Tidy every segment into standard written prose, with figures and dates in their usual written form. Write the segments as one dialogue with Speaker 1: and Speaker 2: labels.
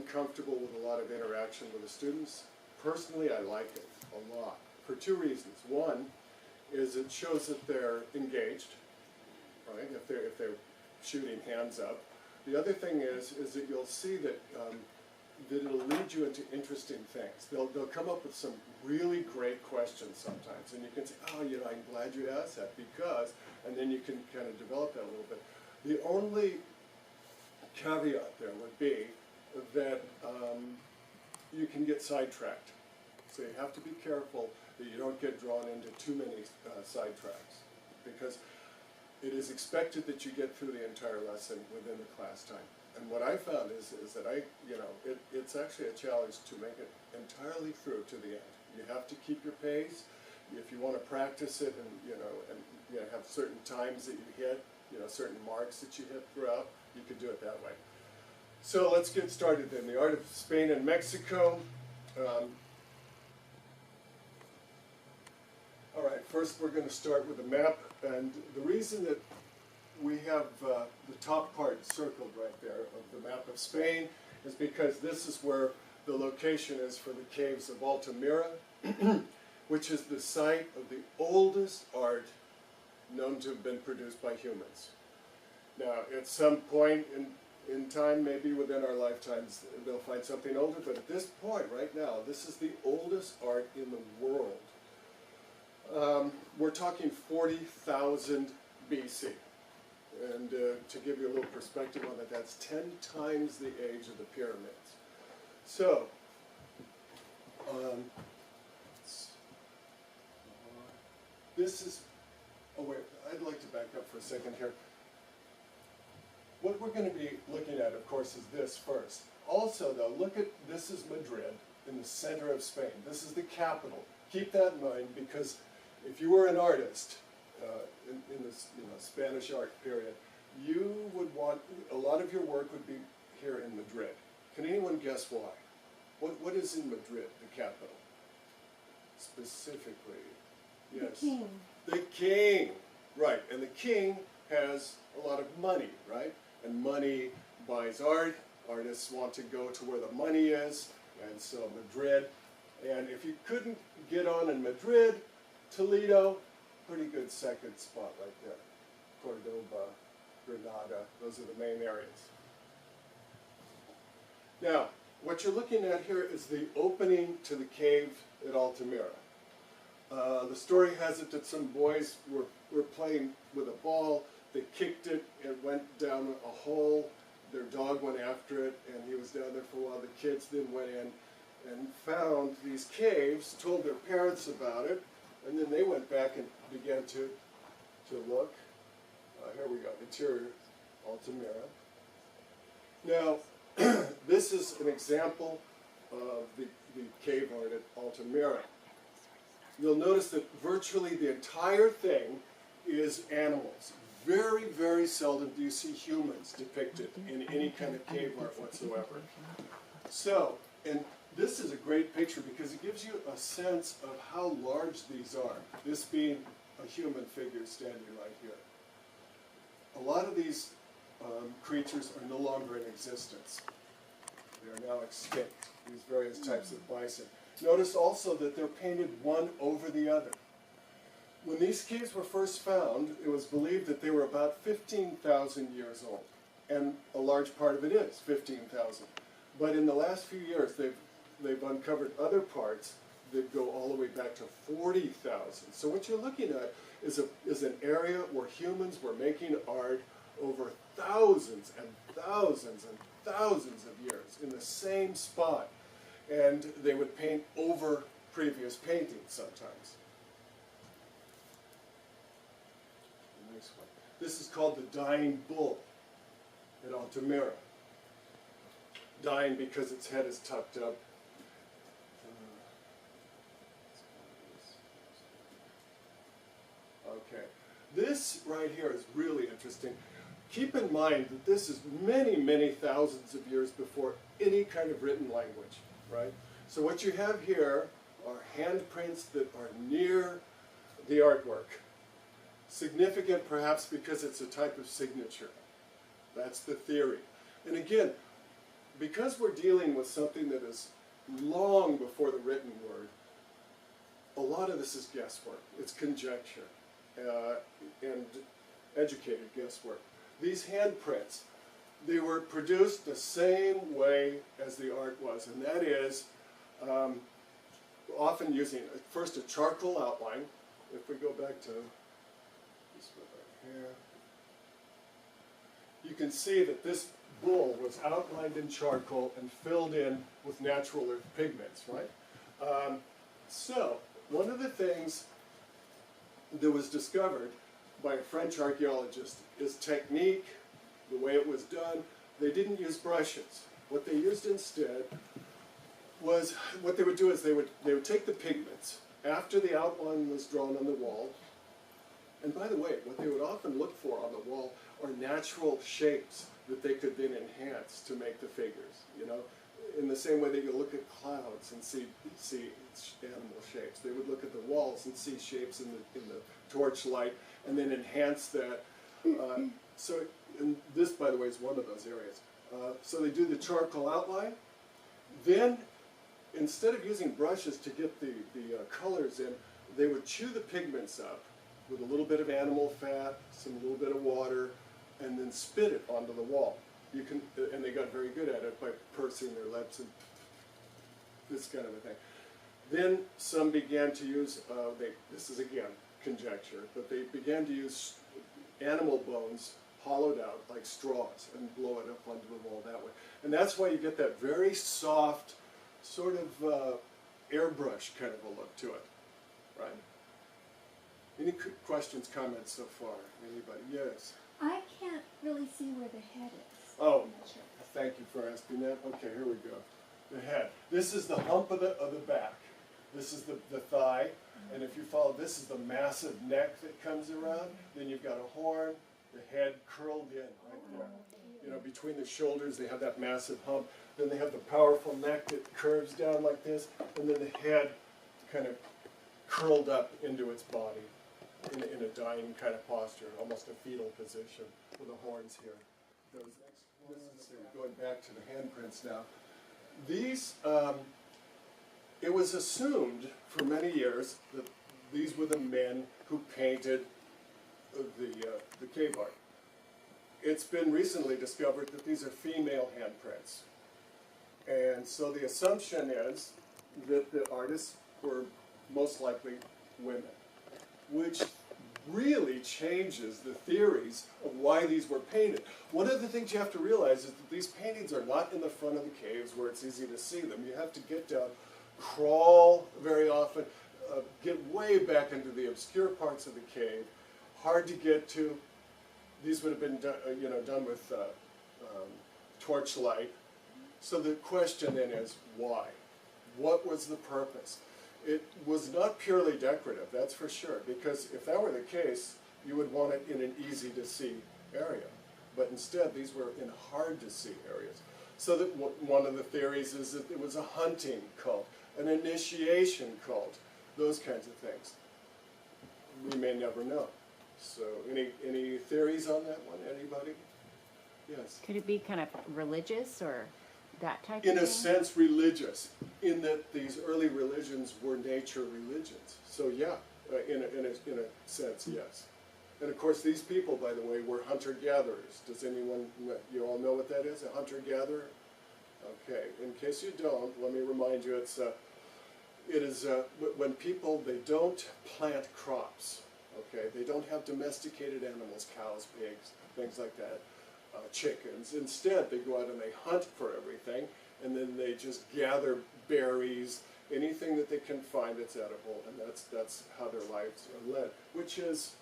Speaker 1: uncomfortable with a lot of interaction with the students. Personally, I like it a lot for two reasons. One is it shows that they're engaged, right? If they're shooting hands up. The other thing is that you'll see that that it'll lead you into interesting things. They'll come up with some really great questions sometimes, and you can say, oh, you know, I'm glad you asked that because, and then you can kind of develop that a little bit. The only caveat there would be that you can get sidetracked. So you have to be careful that you don't get drawn into too many sidetracks, because it is expected that you get through the entire lesson within the class time. And what I found is that it's actually a challenge to make it entirely through to the end. You have to keep your pace. If you want to practice it and have certain times that you hit, certain marks that you hit throughout, you could do it that way. So let's get started then. The Art of Spain and Mexico. All right, first we're going to start with a map, and the reason that we have the top part circled right there of the map of Spain is because this is where the location is for the caves of Altamira, which is the site of the oldest art known to have been produced by humans. Now, at some point in time, maybe within our lifetimes, they'll find something older, but at this point, right now, this is the oldest art in the world. We're talking 40,000 BC. And to give you a little perspective on that, that's 10 times the age of the pyramids. So, this is, oh wait, I'd like to back up for a second here. What we're going to be looking at, of course, is this first. Also, though, look at, this is Madrid in the center of Spain. This is the capital. Keep that in mind, because if you were an artist in this Spanish art period, you would want, a lot of your work would be here in Madrid. Can anyone guess why? What is in Madrid, the capital? Specifically, yes.
Speaker 2: The king.
Speaker 1: The king, right. And the king has a lot of money, right? And money buys art. Artists want to go to where the money is, and so Madrid. And if you couldn't get on in Madrid, Toledo, pretty good second spot right there. Cordoba, Granada, those are the main areas. Now, what you're looking at here is the opening to the cave at Altamira. The story has it that some boys were playing with a ball. They kicked it, it went down a hole. Their dog went after it, and he was down there for a while. The kids then went in and found these caves, told their parents about it, and then they went back and began to look. Here we go, interior Altamira. Now, this is an example of the cave art at Altamira. You'll notice that virtually the entire thing is animals. Very, very seldom do you see humans depicted in any kind of cave art whatsoever. So, and this is a great picture because it gives you a sense of how large these are, this being a human figure standing right here. A lot of these creatures are no longer in existence. They are now extinct, these various types of bison. Notice also that they're painted one over the other. When these caves were first found, it was believed that they were about 15,000 years old. And a large part of it is 15,000. But in the last few years, they've uncovered other parts that go all the way back to 40,000. So what you're looking at is an area where humans were making art over thousands and thousands and thousands of years in the same spot. And they would paint over previous paintings sometimes. The next one. This is called the Dying Bull at Altamira. Dying because its head is tucked up. Okay. This right here is really interesting. Keep in mind that this is many, many thousands of years before any kind of written language, right? So what you have here are handprints that are near the artwork. Significant perhaps because it's a type of signature. That's the theory. And again, because we're dealing with something that is long before the written word, a lot of this is guesswork. It's conjecture and educated guesswork. These handprints, they were produced the same way as the art was, and that is often using first a charcoal outline. If we go back to this one right here, you can see that this bull was outlined in charcoal and filled in with natural earth pigments, right? So, one of the things that was discovered by a French archaeologist is technique, the way it was done. They didn't use brushes. What they used instead was, what they would do is they would take the pigments after the outline was drawn on the wall. And by the way, what they would often look for on the wall are natural shapes that they could then enhance to make the figures, you know? In the same way that you look at clouds and see animal shapes. They would look at the walls and see shapes in the torchlight and then enhance that. And this, by the way, is one of those areas. So they do the charcoal outline. Then, instead of using brushes to get the colors in, they would chew the pigments up with a little bit of animal fat, a little bit of water, and then spit it onto the wall. And they got very good at it by pursing their lips and this kind of a thing. Then some began to use, this is again conjecture, but they began to use animal bones hollowed out like straws and blow it up onto the wall that way. And that's why you get that very soft, sort of airbrush kind of a look to it, right? Any questions, comments so far? Anybody? Yes?
Speaker 2: I can't really see where the head is.
Speaker 1: Oh,
Speaker 2: I'm not sure.
Speaker 1: thank you for asking that. Okay, here we go. The head. This is the hump of the back. This is the thigh. And if you follow, this is the massive neck that comes around. Then you've got a horn, the head curled in right there. You know, between the shoulders, they have that massive hump. Then they have the powerful neck that curves down like this. And then the head kind of curled up into its body in a dying kind of posture, almost a fetal position with the horns here. This is going back to the handprints now. These, it was assumed for many years that these were the men who painted the cave art. It's been recently discovered that these are female handprints. And so the assumption is that the artists were most likely women, which really changes the theories of why these were painted. One of the things you have to realize is that these paintings are not in the front of the caves where it's easy to see them. You have to get down, crawl very often, get way back into the obscure parts of the cave, hard to get to. These would have been done with torchlight. So the question then is, why? What was the purpose? It was not purely decorative, that's for sure, because if that were the case, you would want it in an easy-to-see area. But instead, these were in hard-to-see areas. So that one of the theories is that it was a hunting cult, an initiation cult, those kinds of things. We may never know. So any theories on that one? Anybody? Yes?
Speaker 3: Could it be kind of religious or that type of thing?
Speaker 1: In a sense, religious, in that these early religions were nature religions. So yeah, in a sense, yes. And of course, these people, by the way, were hunter-gatherers. Does anyone, you all know what that is, a hunter-gatherer? Okay, in case you don't, let me remind you, it is when people, they don't plant crops, okay? They don't have domesticated animals, cows, pigs, things like that. Chickens. Instead, they go out and they hunt for everything, and then they just gather berries, anything that they can find that's edible, and that's how their lives are led, which is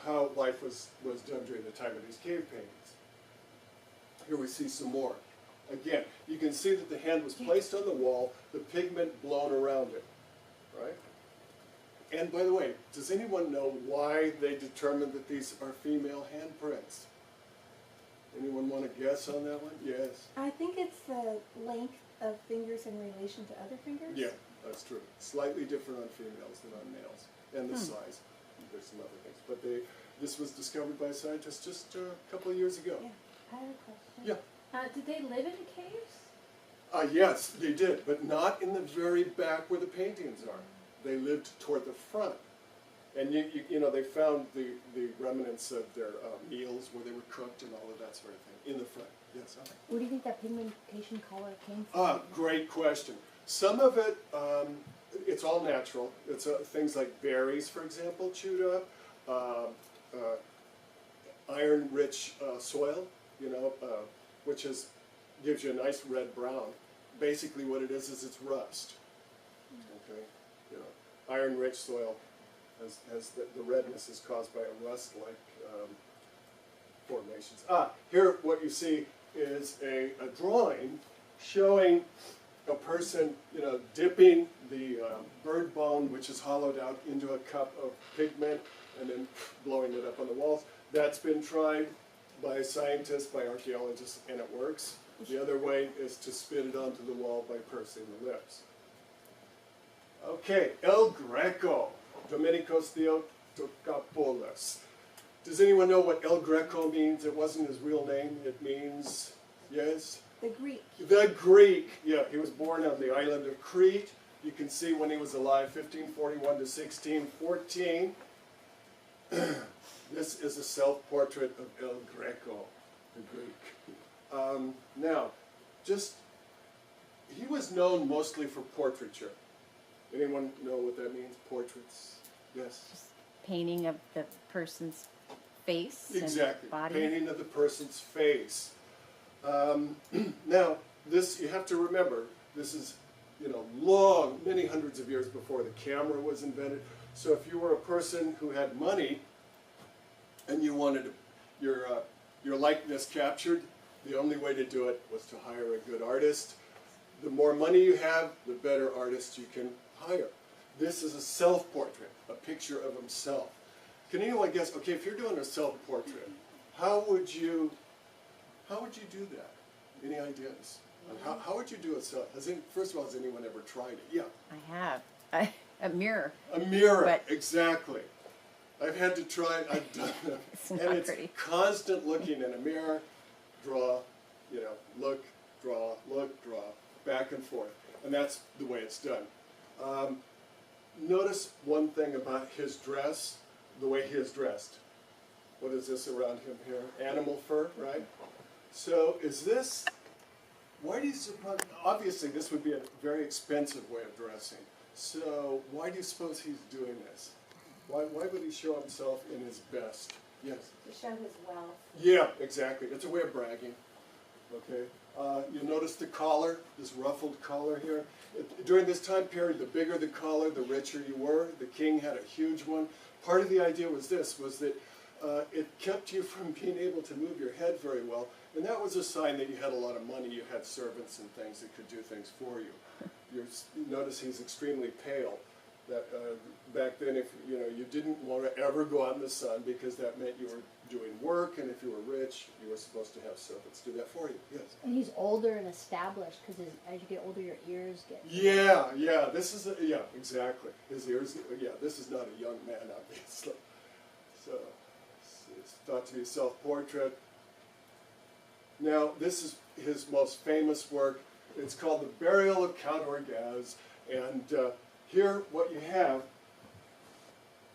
Speaker 1: how life was done during the time of these cave paintings. Here we see some more. Again, you can see that the hand was placed on the wall, the pigment blown around it, right? And by the way, does anyone know why they determined that these are female handprints? Anyone want to guess on that one? Yes.
Speaker 2: I think it's the length of fingers in relation to other fingers.
Speaker 1: Yeah, that's true. Slightly different on females than on males. And the size. There's some other things. But this was discovered by scientists just a couple of years ago.
Speaker 2: Yeah. I have a question.
Speaker 1: Yeah.
Speaker 4: Did they live in the caves?
Speaker 1: Yes, they did, but not in the very back where the paintings are. They lived toward the front. And you know, they found the remnants of their meals where they were cooked and all of that sort of thing in the front. Yes.
Speaker 2: Where do you think that pigmentation color came from?
Speaker 1: Great question. Some of it, it's all natural. It's things like berries, for example, chewed up, iron-rich soil, you know, which gives you a nice red brown. Basically, what it is it's rust. Okay, you know, iron-rich soil has the redness is caused by a rust-like formations. Here, what you see is a drawing showing a person, you know, dipping the bird bone, which is hollowed out, into a cup of pigment and then blowing it up on the walls. That's been tried by scientists, by archaeologists, and it works. The other way is to spit it onto the wall by pursing the lips. Okay, El Greco, Dominikos Theotokopoulos. Does anyone know what El Greco means? It wasn't his real name. It means, yes?
Speaker 2: The Greek.
Speaker 1: The Greek, yeah. He was born on the island of Crete. You can see when he was alive, 1541 to 1614. This is a self-portrait of El Greco, the Greek. Now, he was known mostly for portraiture. Anyone know what that means? Portraits? Yes?
Speaker 3: Just painting of the person's face
Speaker 1: Exactly.
Speaker 3: and body.
Speaker 1: Painting of the person's face. Now, this, you have to remember, this is, you know, long, many hundreds of years before the camera was invented. So if you were a person who had money and you wanted your likeness captured, the only way to do it was to hire a good artist. The more money you have, the better artist you can hire. This is a self-portrait, a picture of himself. Can anyone guess, okay, if you're doing a self-portrait, how would you do that? Any ideas? How would you do a self? First of all, has anyone ever tried it? Yeah.
Speaker 3: I have. A mirror.
Speaker 1: A mirror,
Speaker 3: But-
Speaker 1: exactly. I've had to try it, I've done it.
Speaker 3: It's
Speaker 1: And
Speaker 3: not
Speaker 1: it's
Speaker 3: pretty.
Speaker 1: constant looking in a mirror, draw, you know, look, draw, back and forth. And that's the way it's done. Notice one thing about his dress, the way he is dressed. What is this around him here? Animal fur, right? So is this, why do you suppose, obviously this would be a very expensive way of dressing. So why do you suppose he's doing this? Why would he show himself in his best? Yes?
Speaker 2: To show his wealth.
Speaker 1: Yeah, exactly. It's a way of bragging. Okay. You notice the collar, this ruffled collar here. During this time period, the bigger the collar, the richer you were. The king had a huge one. Part of the idea was this, was that it kept you from being able to move your head very well, and that was a sign that you had a lot of money. You had servants and things that could do things for you. Notice he's extremely pale. That back then, if you didn't want to ever go out in the sun because that meant you were doing work, and if you were rich, you were supposed to have servants do that for you. Yes.
Speaker 5: And he's older and established because as you get older, your ears get.
Speaker 1: Yeah. This is exactly. His ears. Yeah, this is not a young man, obviously. So it's thought to be a self-portrait. Now, this is his most famous work. It's called The Burial of Count Orgaz, and here what you have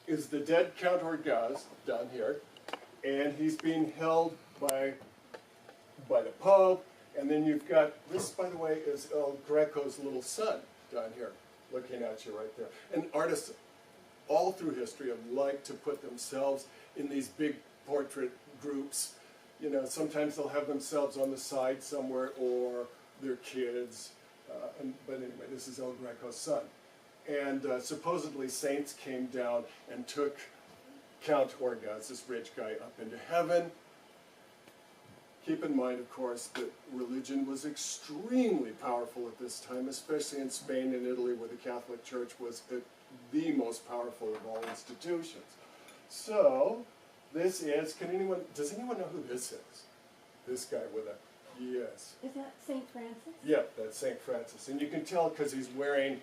Speaker 1: is the dead Count Orgaz down here, and he's being held by the Pope, and then you've got, this by the way is El Greco's little son down here, looking at you right there. And artists all through history have liked to put themselves in these big portrait groups. You know, sometimes they'll have themselves on the side somewhere, or their kids, but anyway, this is El Greco's son. And supposedly saints came down and took Count Orgaz, this rich guy, up into heaven. Keep in mind, of course, that religion was extremely powerful at this time, especially in Spain and Italy, where the Catholic Church was the most powerful of all institutions. So, this is, does anyone know who this is? This guy with a, yes.
Speaker 2: Is that St. Francis?
Speaker 1: Yeah, that's St. Francis. And you can tell because he's wearing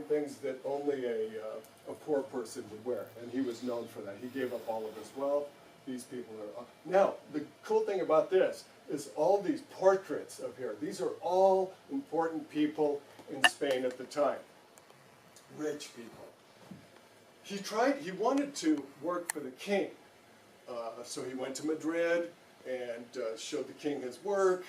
Speaker 1: things that only a poor person would wear, and he was known for that. He gave up all of his wealth these people are. Now, the cool thing about this is all these portraits of here. These are all important people in Spain at the time. Rich people. He wanted to work for the king. So he went to Madrid and showed the king his work.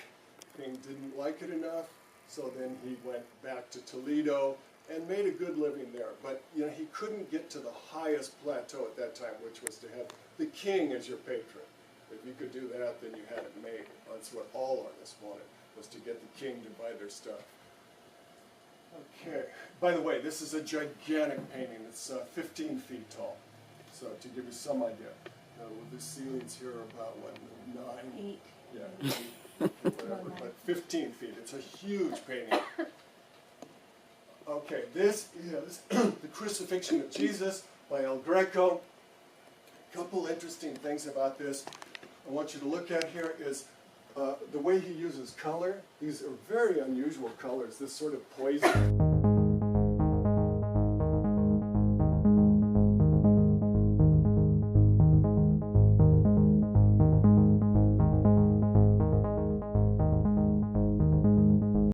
Speaker 1: The king didn't like it enough, so then he went back to Toledo and made a good living there. But you know, he couldn't get to the highest plateau at that time, which was to have the king as your patron. If you could do that, then you had it made. That's what all artists wanted, was to get the king to buy their stuff. Okay. By the way, this is a gigantic painting. It's 15 feet tall. So to give you some idea, the ceilings here are about, what, 9?
Speaker 2: 8.
Speaker 1: Yeah, 8, whatever, but 15 feet. It's a huge painting. Okay, this is The Crucifixion of Jesus by El Greco. A couple interesting things about this I want you to look at here is the way he uses color. These are very unusual colors, this sort of poison.